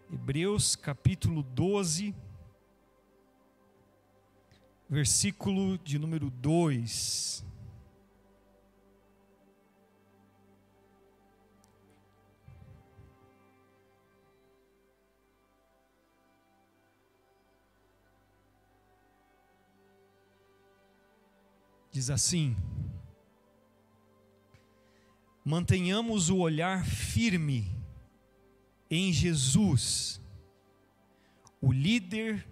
Hebreus capítulo 12, versículo de número 2. Diz assim: mantenhamos o olhar firme em Jesus, o líder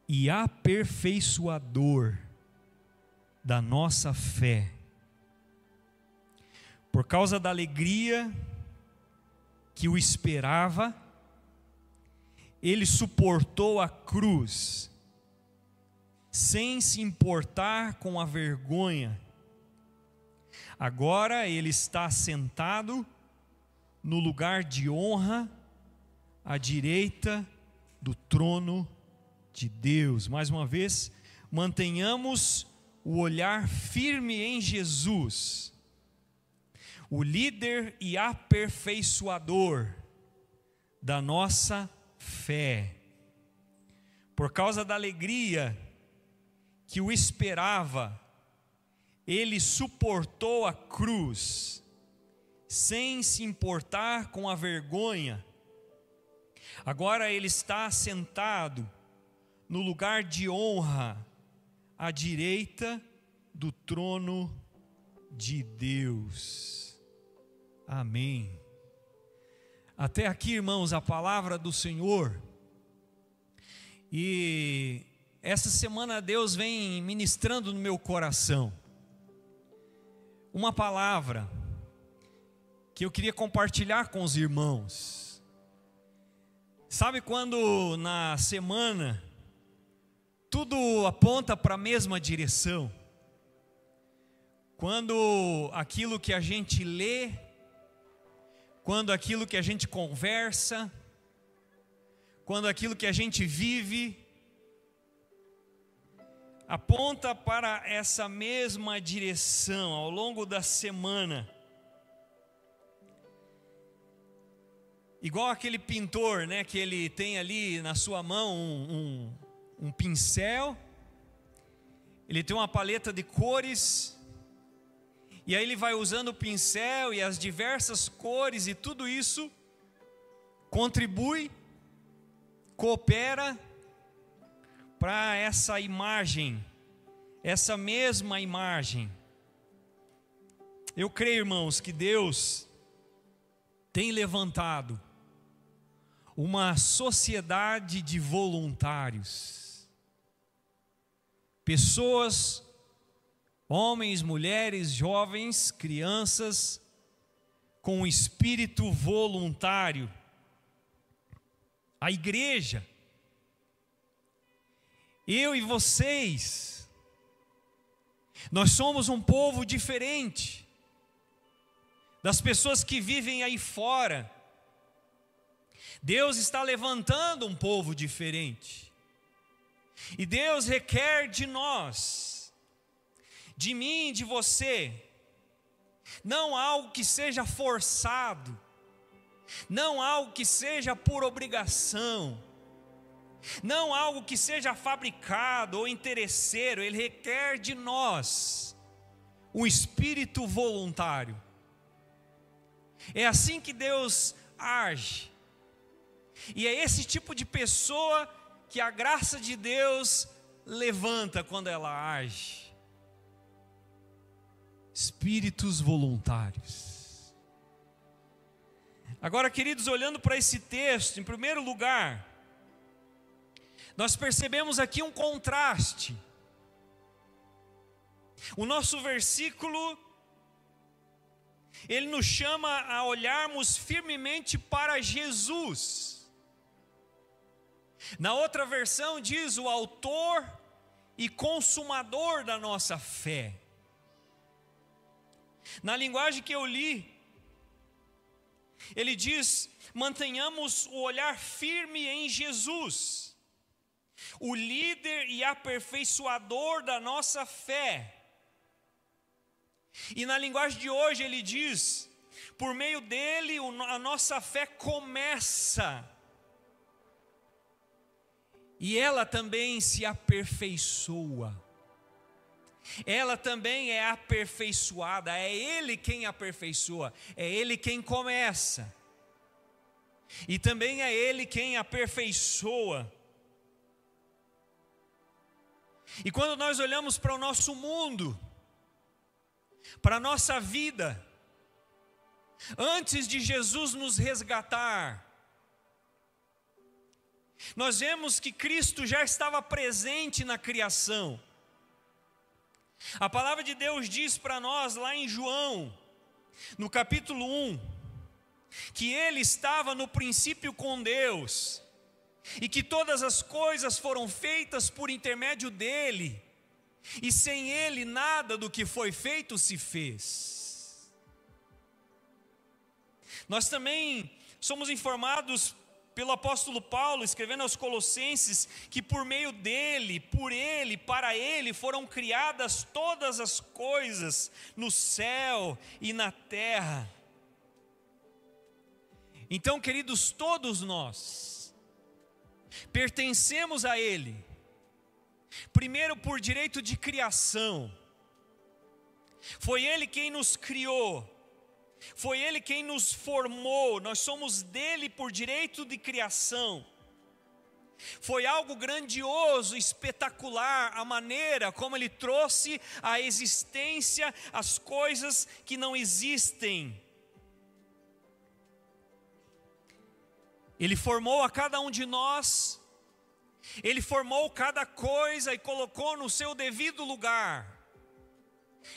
e aperfeiçoador da nossa fé. Por causa da alegria que o esperava, ele suportou a cruz, sem se importar com a vergonha. Agora ele está sentado no lugar de honra, à direita do trono de Deus. Mais uma vez, mantenhamos o olhar firme em Jesus, o líder e aperfeiçoador da nossa fé. Por causa da alegria que o esperava, ele suportou a cruz, sem se importar com a vergonha. Agora ele está sentado no lugar de honra, à direita do trono de Deus. Amém. Até aqui, irmãos, a palavra do Senhor. E essa semana Deus vem ministrando no meu coração uma palavra que eu queria compartilhar com os irmãos. Sabe quando na semana tudo aponta para a mesma direção? Quando aquilo que a gente lê, quando aquilo que a gente conversa, quando aquilo que a gente vive aponta para essa mesma direção ao longo da semana. Igual aquele pintor, né, que ele tem ali na sua mão um pincel, ele tem uma paleta de cores, e aí ele vai usando o pincel e as diversas cores, e tudo isso contribui, coopera para essa imagem, essa mesma imagem. Eu creio, irmãos, que Deus tem levantado uma sociedade de voluntários, pessoas, homens, mulheres, jovens, crianças, com um espírito voluntário. A igreja, eu e vocês, nós somos um povo diferente das pessoas que vivem aí fora. Deus está levantando um povo diferente, e Deus requer de nós, de mim, de você, não algo que seja forçado, não algo que seja por obrigação, não algo que seja fabricado ou interesseiro. Ele requer de nós um espírito voluntário. É assim que Deus age, e é esse tipo de pessoa que a graça de Deus levanta quando ela age. Espíritos voluntários. Agora, queridos, olhando para esse texto, em primeiro lugar, nós percebemos aqui um contraste. O nosso versículo, ele nos chama a olharmos firmemente para Jesus. Na outra versão diz o autor e consumador da nossa fé. Na linguagem que eu li, ele diz: mantenhamos o olhar firme em Jesus, o líder e aperfeiçoador da nossa fé. E na linguagem de hoje ele diz: por meio dele a nossa fé começa E ela também se aperfeiçoa. Ela também é aperfeiçoada. É Ele quem aperfeiçoa. É Ele quem começa. E também é Ele quem aperfeiçoa. E quando nós olhamos para o nosso mundo, para a nossa vida, antes de Jesus nos resgatar, nós vemos que Cristo já estava presente na criação. A palavra de Deus diz para nós lá em João, no capítulo 1, que Ele estava no princípio com Deus, e que todas as coisas foram feitas por intermédio dEle, e sem Ele nada do que foi feito se fez. Nós também somos informados pelo apóstolo Paulo, escrevendo aos Colossenses, que por meio dEle, por Ele, para Ele, foram criadas todas as coisas, no céu e na terra. Então, queridos, todos nós pertencemos a Ele, primeiro por direito de criação. Foi Ele quem nos criou, foi Ele quem nos formou, nós somos dele por direito de criação. Foi algo grandioso, espetacular, a maneira como Ele trouxe à existência as coisas que não existem. Ele formou a cada um de nós, Ele formou cada coisa e colocou no seu devido lugar,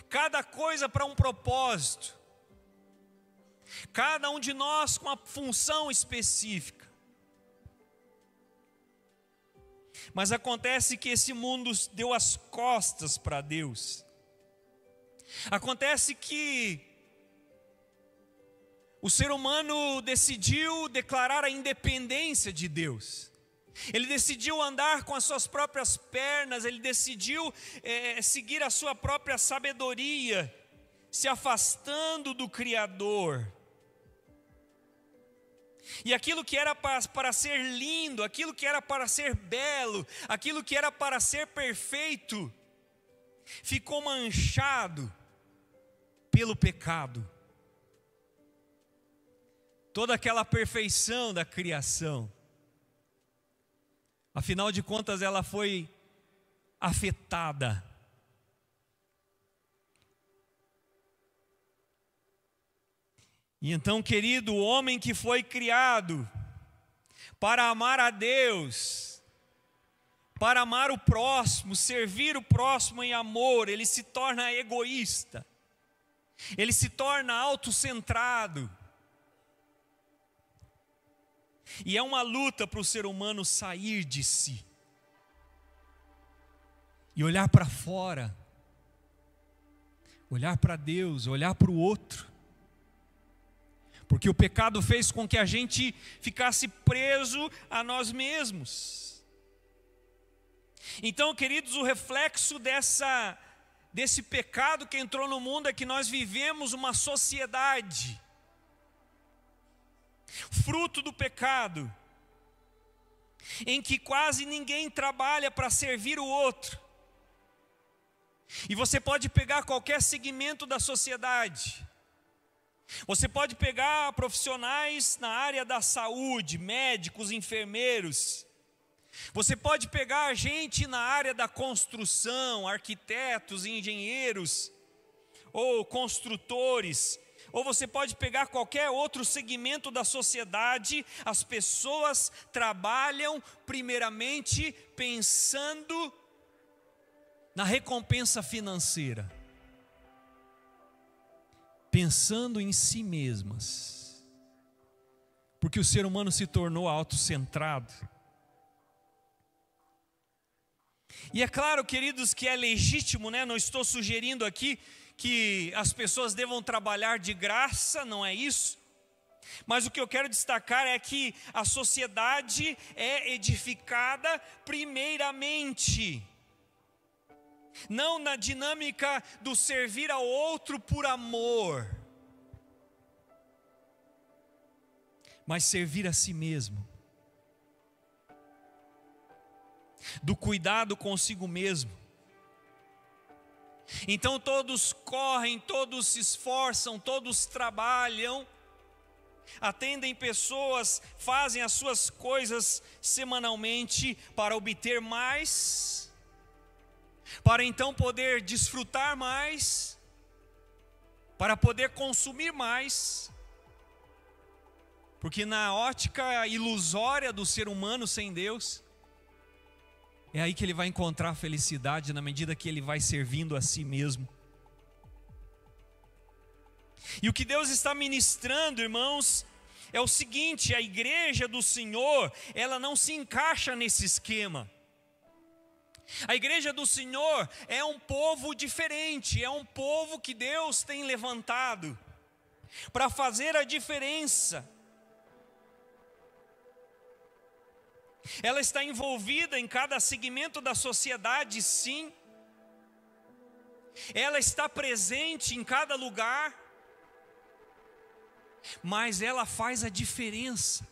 cada coisa para um propósito, cada um de nós com uma função específica. Mas acontece que esse mundo deu as costas para Deus. Acontece que o ser humano decidiu declarar a independência de Deus. Ele decidiu andar com as suas próprias pernas, ele decidiu seguir a sua própria sabedoria, se afastando do Criador. E aquilo que era para ser lindo, aquilo que era para ser belo, aquilo que era para ser perfeito, ficou manchado pelo pecado. Toda aquela perfeição da criação, afinal de contas, ela foi afetada. E então, querido, o homem que foi criado para amar a Deus, para amar o próximo, servir o próximo em amor, ele se torna egoísta, ele se torna autocentrado. E é uma luta para o ser humano sair de si e olhar para fora, olhar para Deus, olhar para o outro. Porque o pecado fez com que a gente ficasse preso a nós mesmos. Então, queridos, o reflexo desse pecado que entrou no mundo é que nós vivemos uma sociedade fruto do pecado, em que quase ninguém trabalha para servir o outro. E você pode pegar qualquer segmento da sociedade, você pode pegar profissionais na área da saúde, médicos, enfermeiros, você pode pegar gente na área da construção, arquitetos, engenheiros, ou construtores, ou você pode pegar qualquer outro segmento da sociedade. As pessoas trabalham primeiramente pensando na recompensa financeira, pensando em si mesmas, porque o ser humano se tornou autocentrado. E é claro, queridos, que é legítimo, né? Não estou sugerindo aqui que as pessoas devam trabalhar de graça, não é isso. Mas o que eu quero destacar é que a sociedade é edificada primeiramente, não na dinâmica do servir ao outro por amor, mas servir a si mesmo. do cuidado consigo mesmo. Então todos correm, todos se esforçam, todos trabalham, atendem pessoas, fazem as suas coisas semanalmente para obter mais, para então poder desfrutar mais, para poder consumir mais, porque na ótica ilusória do ser humano sem Deus, é aí que ele vai encontrar a felicidade, na medida que ele vai servindo a si mesmo. E o que Deus está ministrando, irmãos, é o seguinte: a igreja do Senhor, ela não se encaixa nesse esquema. A igreja do Senhor é um povo diferente, é um povo que Deus tem levantado para fazer a diferença. Ela está envolvida em cada segmento da sociedade, sim. Ela está presente em cada lugar, mas ela faz a diferença.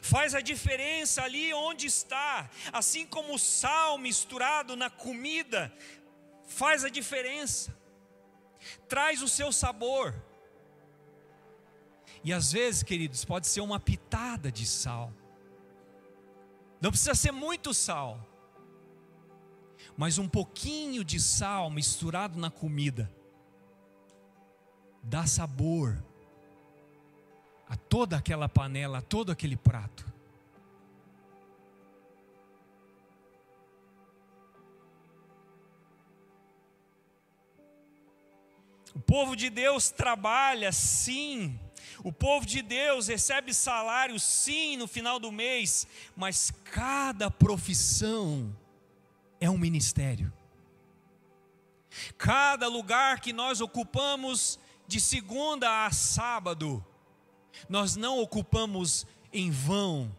Faz a diferença ali onde está, assim como o sal misturado na comida faz a diferença, traz o seu sabor. E às vezes, queridos, pode ser uma pitada de sal. Não precisa ser muito sal, mas um pouquinho de sal misturado na comida dá sabor a toda aquela panela, a todo aquele prato. O povo de Deus trabalha, sim. O povo de Deus recebe salário, sim, no final do mês, mas cada profissão é um ministério. Cada lugar que nós ocupamos de segunda a sábado, nós não ocupamos em vão.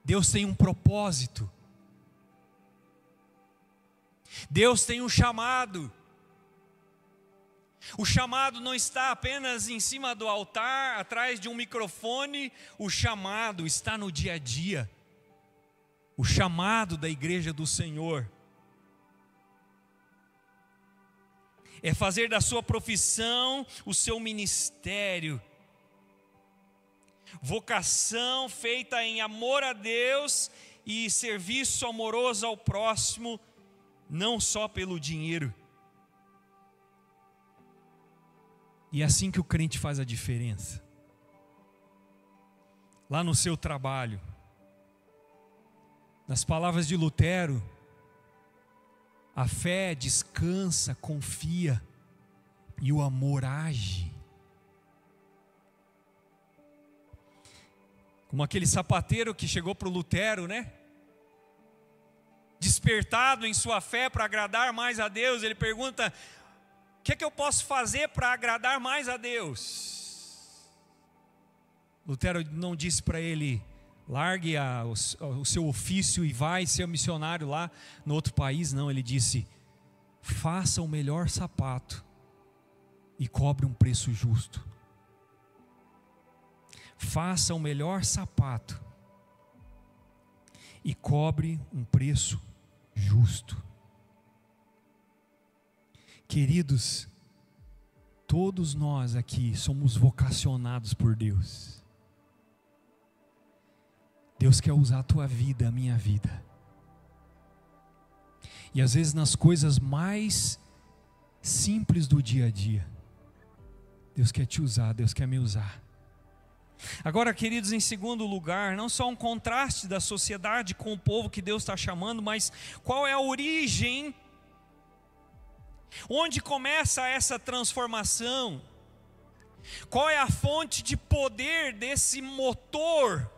Deus tem um propósito. Deus tem um chamado. O chamado não está apenas em cima do altar, atrás de um microfone. O chamado está no dia a dia. O chamado da igreja do Senhor é fazer da sua profissão o seu ministério. Vocação feita em amor a Deus e serviço amoroso ao próximo, não só pelo dinheiro. E é assim que o crente faz a diferença. Lá no seu trabalho, nas palavras de Lutero, a fé descansa, confia, e o amor age. Como aquele sapateiro que chegou para o Lutero, né? Despertado em sua fé para agradar mais a Deus, ele pergunta: o que é que eu posso fazer para agradar mais a Deus? Lutero não disse para ele: largue o seu ofício e vai ser missionário lá no outro país. Não, ele disse: faça o melhor sapato e cobre um preço justo. Faça o melhor sapato e cobre um preço justo. Queridos, todos nós aqui somos vocacionados por Deus. Deus quer usar a tua vida, a minha vida. E às vezes nas coisas mais simples do dia a dia, Deus quer te usar, Deus quer me usar. Agora, queridos, em segundo lugar, não só um contraste da sociedade com o povo que Deus está chamando, mas qual é a origem? Onde começa essa transformação? Qual é a fonte de poder desse motor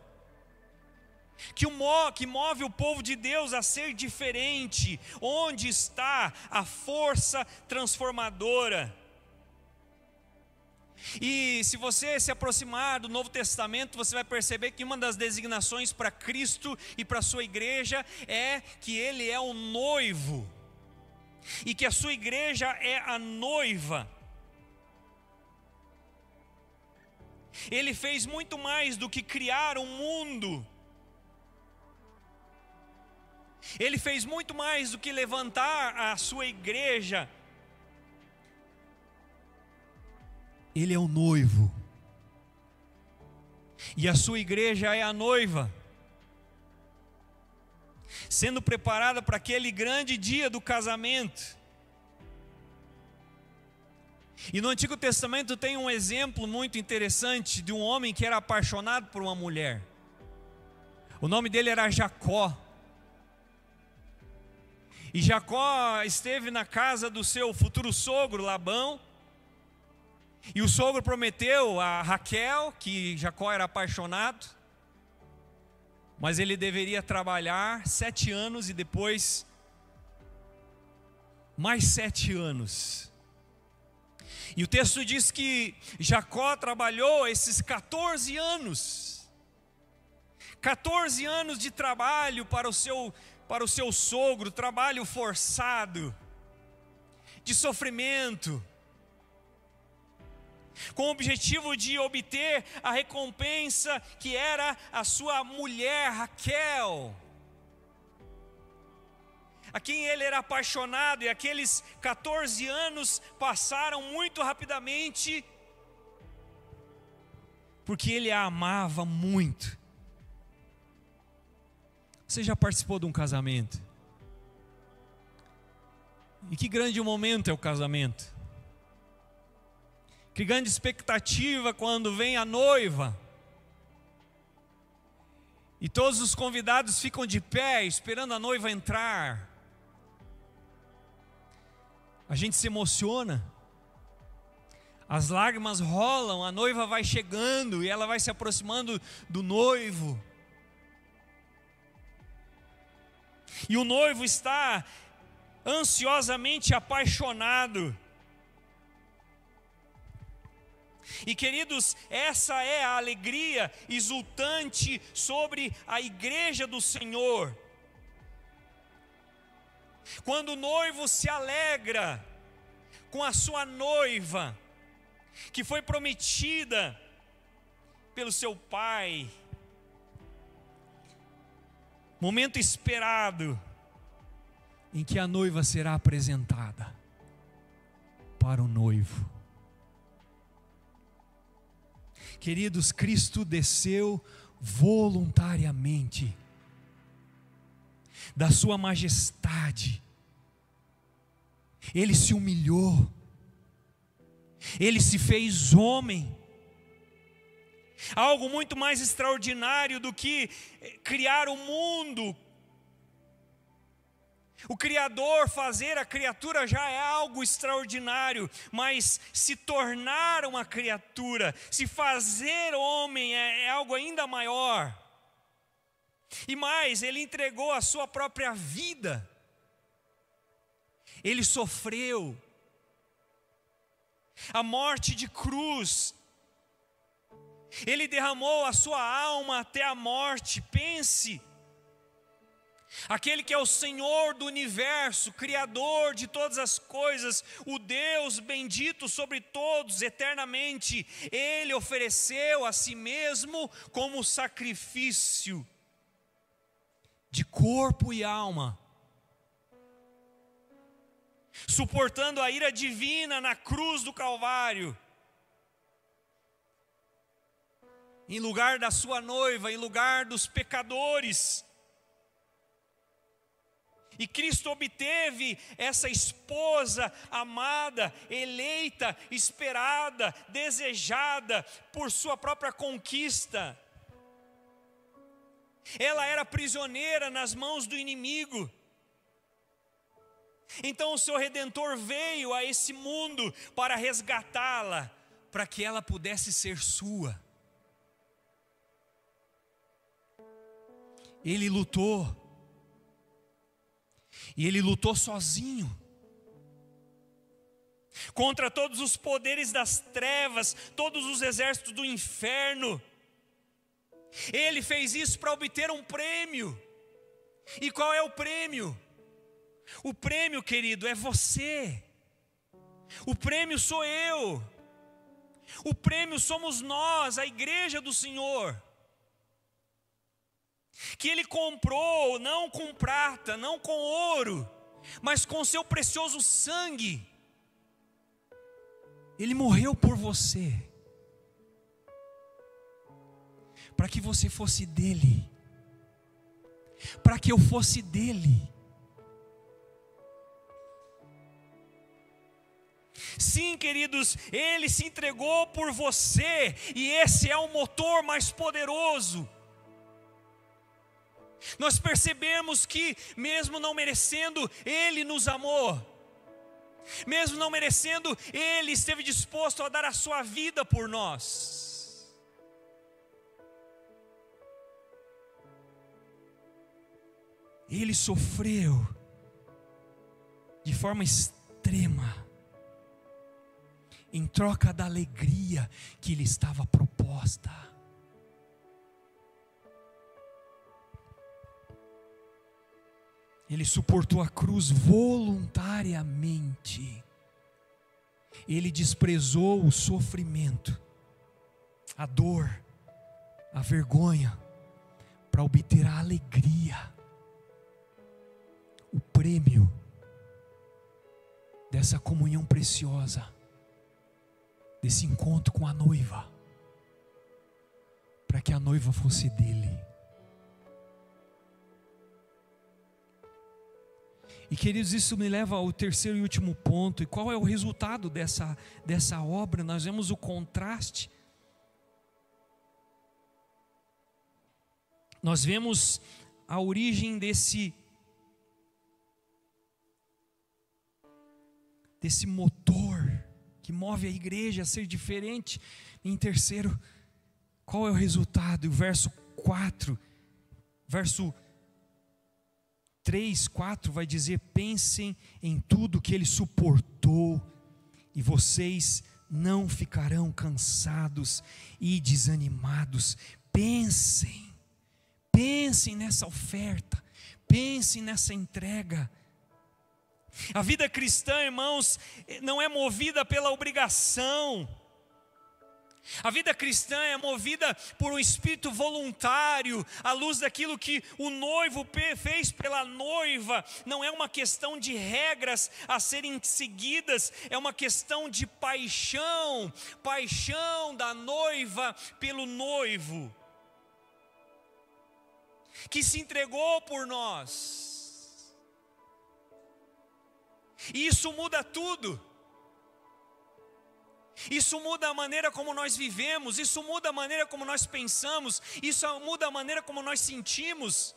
que move o povo de Deus a ser diferente? Onde está a força transformadora? E se você se aproximar do Novo Testamento, você vai perceber que uma das designações para Cristo e para a sua igreja é que Ele é o noivo, e que a sua igreja é a noiva. Ele fez muito mais do que criar um mundo. Ele fez muito mais do que levantar a sua igreja. Ele é o noivo. E a sua igreja é a noiva, sendo preparada para aquele grande dia do casamento. E no Antigo Testamento tem um exemplo muito interessante de um homem que era apaixonado por uma mulher. O nome dele era Jacó. E Jacó esteve na casa do seu futuro sogro Labão. E o sogro prometeu a Raquel, que Jacó era apaixonado, mas ele deveria trabalhar 7 anos e depois mais 7 anos. E o texto diz que Jacó trabalhou esses 14 anos. 14 anos de trabalho para o seu sogro, trabalho forçado, de sofrimento, com o objetivo de obter a recompensa que era a sua mulher Raquel, a quem ele era apaixonado. E aqueles 14 anos passaram muito rapidamente, porque ele a amava muito. Você já participou de um casamento? E que grande momento é o casamento. Que grande expectativa quando vem a noiva. E todos os convidados ficam de pé, esperando a noiva entrar. A gente se emociona. As lágrimas rolam, a noiva vai chegando e ela vai se aproximando do noivo. E o noivo está ansiosamente apaixonado. E queridos, essa é a alegria exultante sobre a igreja do Senhor. Quando o noivo se alegra com a sua noiva, que foi prometida pelo seu pai. Momento esperado, em que a noiva será apresentada para o noivo. Queridos, Cristo desceu voluntariamente da sua majestade. Ele se humilhou. Ele se fez homem. Algo muito mais extraordinário do que criar o mundo. O Criador fazer a criatura já é algo extraordinário, mas se tornar uma criatura, se fazer homem é algo ainda maior. E mais, Ele entregou a sua própria vida. Ele sofreu a morte de cruz. Ele derramou a sua alma até a morte. Pense, aquele que é o Senhor do universo, Criador de todas as coisas, o Deus bendito sobre todos eternamente, Ele ofereceu a si mesmo como sacrifício de corpo e alma, suportando a ira divina na cruz do Calvário, em lugar da sua noiva, em lugar dos pecadores. E Cristo obteve essa esposa amada, eleita, esperada, desejada por sua própria conquista. Ela era prisioneira nas mãos do inimigo. Então o seu Redentor veio a esse mundo para resgatá-la, para que ela pudesse ser sua. Ele lutou. E Ele lutou sozinho contra todos os poderes das trevas, todos os exércitos do inferno. Ele fez isso para obter um prêmio. E qual é o prêmio? O prêmio, querido, é você. O prêmio sou eu. O prêmio somos nós, a igreja do Senhor. que Ele comprou não com prata, não com ouro, mas com seu precioso sangue. Ele morreu por você, para que você fosse dele, para que eu fosse dele. Sim, queridos, Ele se entregou por você, e esse é o motor mais poderoso. Nós percebemos que, mesmo não merecendo, Ele nos amou. Mesmo não merecendo, Ele esteve disposto a dar a sua vida por nós. Ele sofreu de forma extrema, em troca da alegria que lhe estava proposta. Ele suportou a cruz voluntariamente. Ele desprezou o sofrimento, a dor, a vergonha, para obter a alegria, o prêmio dessa comunhão preciosa, desse encontro com a noiva, para que a noiva fosse dele. E queridos, isso me leva ao terceiro e último ponto. E qual é o resultado dessa obra? Nós vemos o contraste. Nós vemos a origem desse motor que move a igreja a ser diferente. Em terceiro, qual é o resultado? O verso 4, verso 3, 4 vai dizer: pensem em tudo que Ele suportou, e vocês não ficarão cansados e desanimados. Pensem nessa oferta, pensem nessa entrega. A vida cristã, irmãos, não é movida pela obrigação. A vida cristã é movida por um espírito voluntário, à luz daquilo que o noivo fez pela noiva. Não é uma questão de regras a serem seguidas, é uma questão de paixão da noiva pelo noivo, que se entregou por nós. E isso muda tudo. Isso muda a maneira como nós vivemos, isso muda a maneira como nós pensamos, isso muda a maneira como nós sentimos,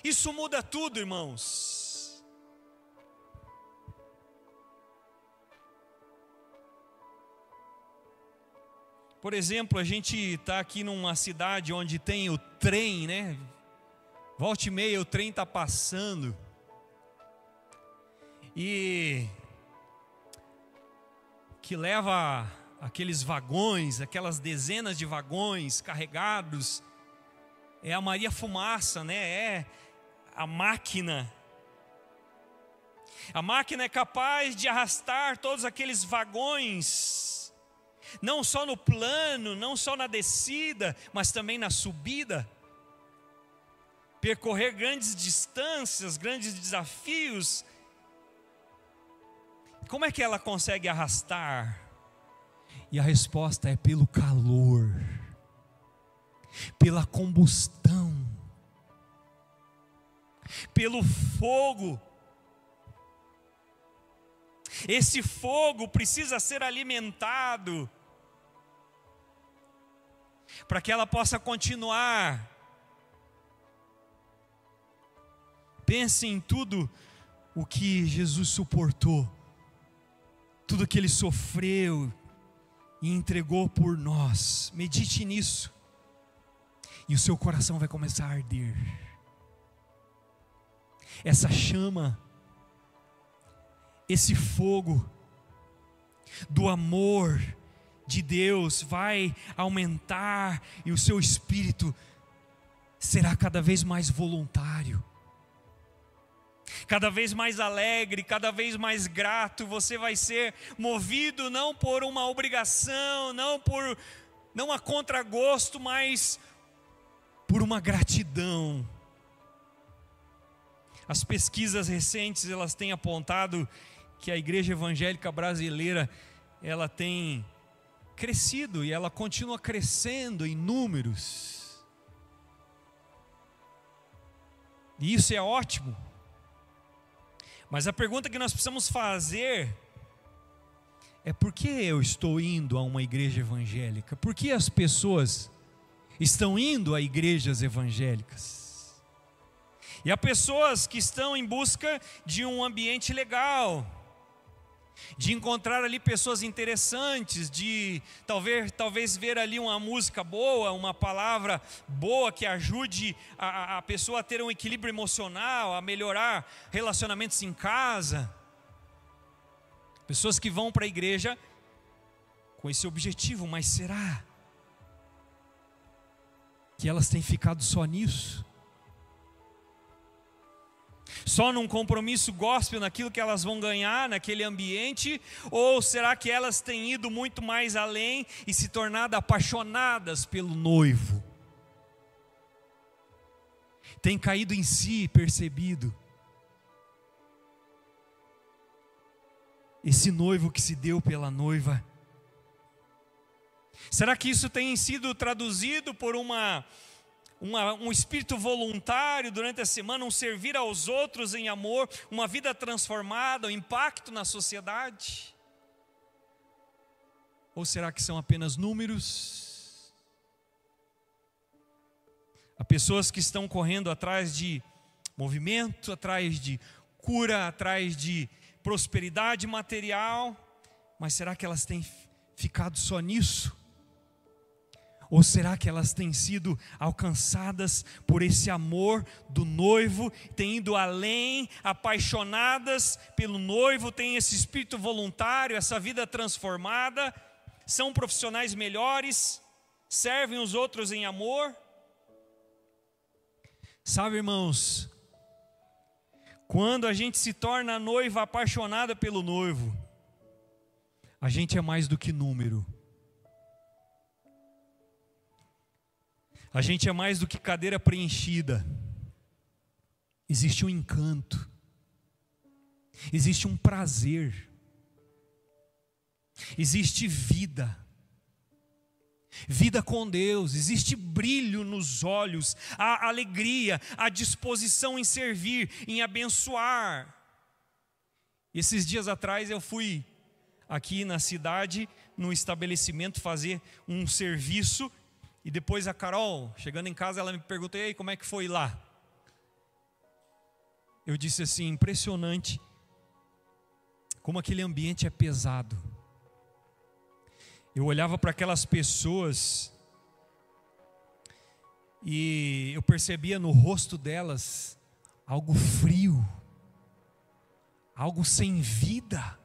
isso muda tudo, irmãos. Por exemplo, a gente está aqui numa cidade onde tem o trem, né? Volta e meia o trem está passando, e que leva aqueles vagões, aquelas dezenas de vagões carregados, é a Maria Fumaça, né? É a máquina. A máquina é capaz de arrastar todos aqueles vagões, não só no plano, não só na descida, mas também na subida, percorrer grandes distâncias, grandes desafios. Como é que ela consegue arrastar? E a resposta é pelo calor, pela combustão, pelo fogo. Esse fogo precisa ser alimentado para que ela possa continuar. Pense em tudo o que Jesus suportou, tudo que Ele sofreu e entregou por nós. Medite nisso, e o seu coração vai começar a arder. Essa chama, esse fogo do amor de Deus vai aumentar, e o seu espírito será cada vez mais voluntário, cada vez mais alegre, cada vez mais grato. Você vai ser movido não por uma obrigação, não a contragosto, mas por uma gratidão As pesquisas recentes, elas têm apontado que a igreja evangélica brasileira, ela tem crescido e ela continua crescendo em números. E isso é ótimo. Mas a pergunta que nós precisamos fazer é: por que eu estou indo a uma igreja evangélica? Por que as pessoas estão indo a igrejas evangélicas? E há pessoas que estão em busca de um ambiente legal, de encontrar ali pessoas interessantes, de talvez ver ali uma música boa, uma palavra boa que ajude a pessoa a ter um equilíbrio emocional, a melhorar relacionamentos em casa. Pessoas que vão para a igreja com esse objetivo, mas será que elas têm ficado só nisso? Só num compromisso gospel, naquilo que elas vão ganhar naquele ambiente? Ou será que elas têm ido muito mais além e se tornado apaixonadas pelo noivo? Tem caído em si e percebido esse noivo que se deu pela noiva? Será que isso tem sido traduzido por um espírito voluntário durante a semana, um servir aos outros em amor, uma vida transformada, um impacto na sociedade? Ou será que são apenas números? Há pessoas que estão correndo atrás de movimento, atrás de cura, atrás de prosperidade material, mas será que elas têm ficado só nisso? Ou será que elas têm sido alcançadas por esse amor do noivo, têm ido além, apaixonadas pelo noivo, têm esse espírito voluntário, essa vida transformada, são profissionais melhores, servem os outros em amor? Sabe, irmãos, quando a gente se torna noiva apaixonada pelo noivo, a gente é mais do que número. A gente é mais do que cadeira preenchida. Existe um encanto, existe um prazer, existe vida com Deus, existe brilho nos olhos, a alegria, a disposição em servir, em abençoar. Esses dias atrás eu fui aqui na cidade, num estabelecimento, fazer um serviço. E depois a Carol, chegando em casa, ela me perguntou: e aí, como é que foi lá? Eu disse assim: impressionante como aquele ambiente é pesado. Eu olhava para aquelas pessoas e eu percebia no rosto delas algo frio, algo sem vida,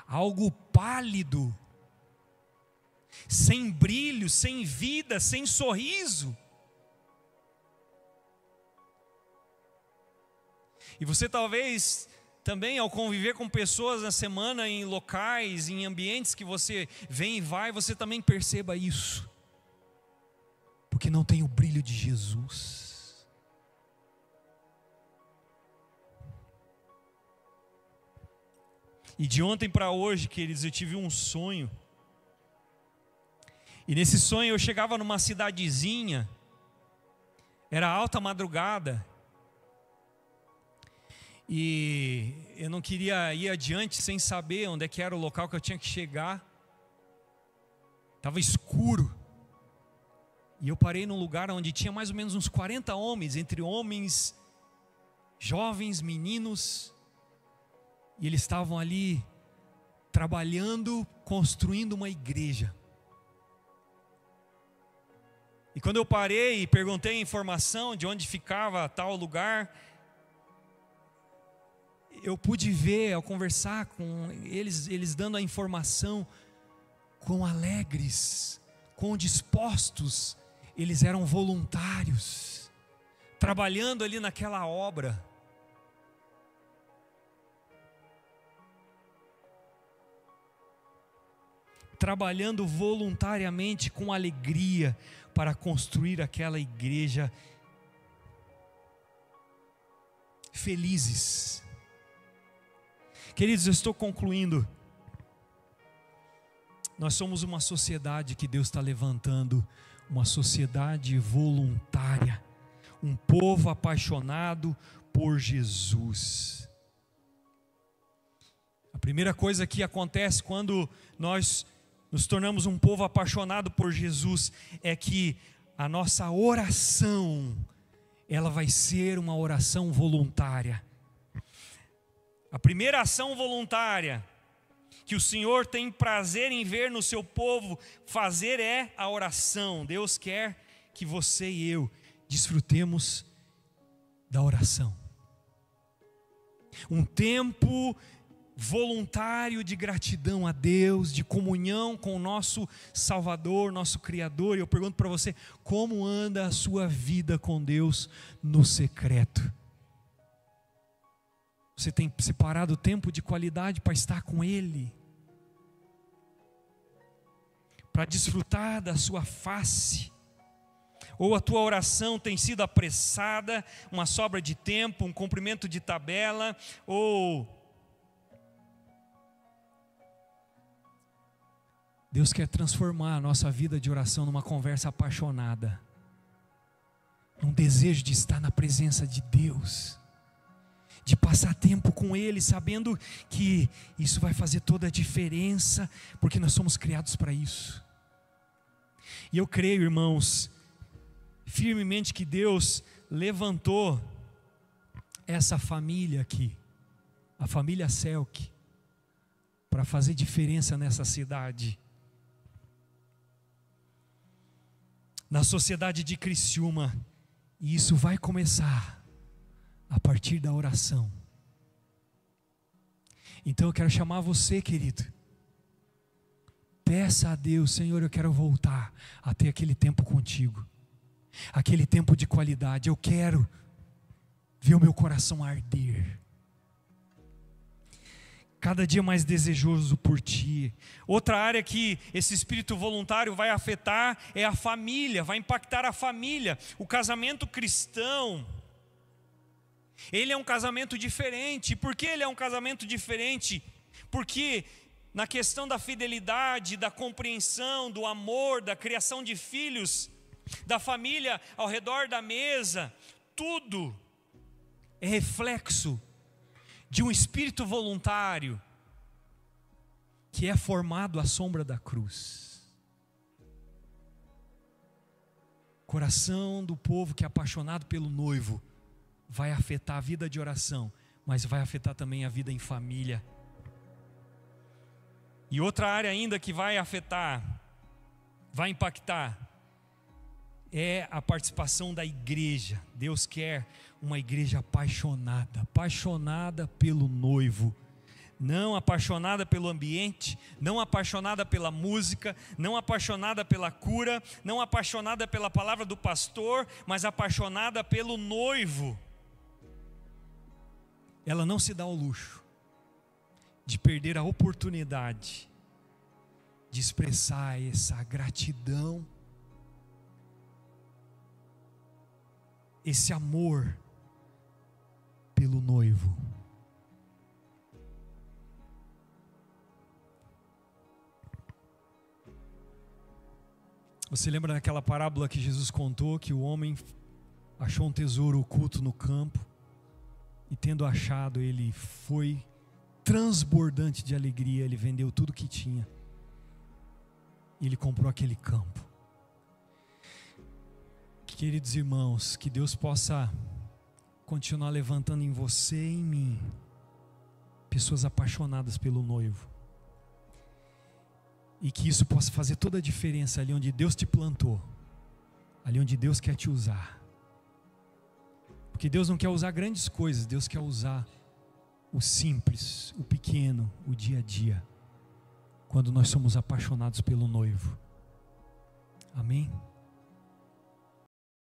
algo pálido, sem brilho, sem vida, sem sorriso. E você talvez também, ao conviver com pessoas na semana, em locais, em ambientes que você vem e vai, você também perceba isso, porque não tem o brilho de Jesus. E de ontem para hoje, queridos, eu tive um sonho. E nesse sonho eu chegava numa cidadezinha, era alta madrugada, e eu não queria ir adiante sem saber onde é que era o local que eu tinha que chegar. Estava escuro, e eu parei num lugar onde tinha mais ou menos uns 40 homens, entre homens, jovens, meninos, e eles estavam ali trabalhando, construindo uma igreja. E quando eu parei e perguntei a informação de onde ficava tal lugar, eu pude ver, ao conversar com eles dando a informação, quão alegres, quão dispostos, eles eram voluntários, trabalhando ali naquela obra. Trabalhando voluntariamente com alegria para construir aquela igreja. felizes. Queridos, eu estou concluindo. Nós somos uma sociedade que Deus está levantando, uma sociedade voluntária, um povo apaixonado por Jesus. A primeira coisa que acontece quando nós nos tornamos um povo apaixonado por Jesus é que a nossa oração, ela vai ser uma oração voluntária. A primeira ação voluntária que o Senhor tem prazer em ver no seu povo fazer é a oração. Deus quer que você e eu desfrutemos da oração. Um tempo voluntário de gratidão a Deus, de comunhão com o nosso Salvador, nosso Criador. E eu pergunto para você, como anda a sua vida com Deus no secreto? Você tem separado tempo de qualidade para estar com Ele? Para desfrutar da sua face? Ou a tua oração tem sido apressada, uma sobra de tempo, um cumprimento de tabela, ou Deus quer transformar a nossa vida de oração numa conversa apaixonada, num desejo de estar na presença de Deus, de passar tempo com Ele, sabendo que isso vai fazer toda a diferença, porque nós somos criados para isso. E eu creio, irmãos, firmemente que Deus levantou essa família aqui, a família Selk, para fazer diferença nessa cidade. Na sociedade de Criciúma, e isso vai começar a partir da oração. Então eu quero chamar você, querido, peça a Deus: Senhor, eu quero voltar a ter aquele tempo contigo, aquele tempo de qualidade. Eu quero ver o meu coração arder, cada dia mais desejoso por Ti. Outra área que esse espírito voluntário vai afetar é a família, vai impactar a família. O casamento cristão, ele é um casamento diferente. Por que ele é um casamento diferente? Porque na questão da fidelidade, da compreensão, do amor, da criação de filhos, da família ao redor da mesa, tudo é reflexo de um espírito voluntário que é formado à sombra da cruz. Coração do povo que é apaixonado pelo noivo vai afetar a vida de oração, mas vai afetar também a vida em família. E outra área ainda que vai afetar, vai impactar, é a participação da igreja. Deus quer uma igreja apaixonada, apaixonada pelo noivo, não apaixonada pelo ambiente, não apaixonada pela música, não apaixonada pela cura, não apaixonada pela palavra do pastor, mas apaixonada pelo noivo. Ela não se dá ao luxo de perder a oportunidade de expressar essa gratidão, esse amor pelo noivo. Você lembra daquela parábola que Jesus contou, que o homem achou um tesouro oculto no campo, e tendo achado, ele foi transbordante de alegria, ele vendeu tudo que tinha, e ele comprou aquele campo. Queridos irmãos, que Deus possa continuar levantando em você e em mim pessoas apaixonadas pelo noivo, e que isso possa fazer toda a diferença ali onde Deus te plantou, ali onde Deus quer te usar. Porque Deus não quer usar grandes coisas, Deus quer usar o simples, o pequeno, o dia a dia, quando nós somos apaixonados pelo noivo. Amém?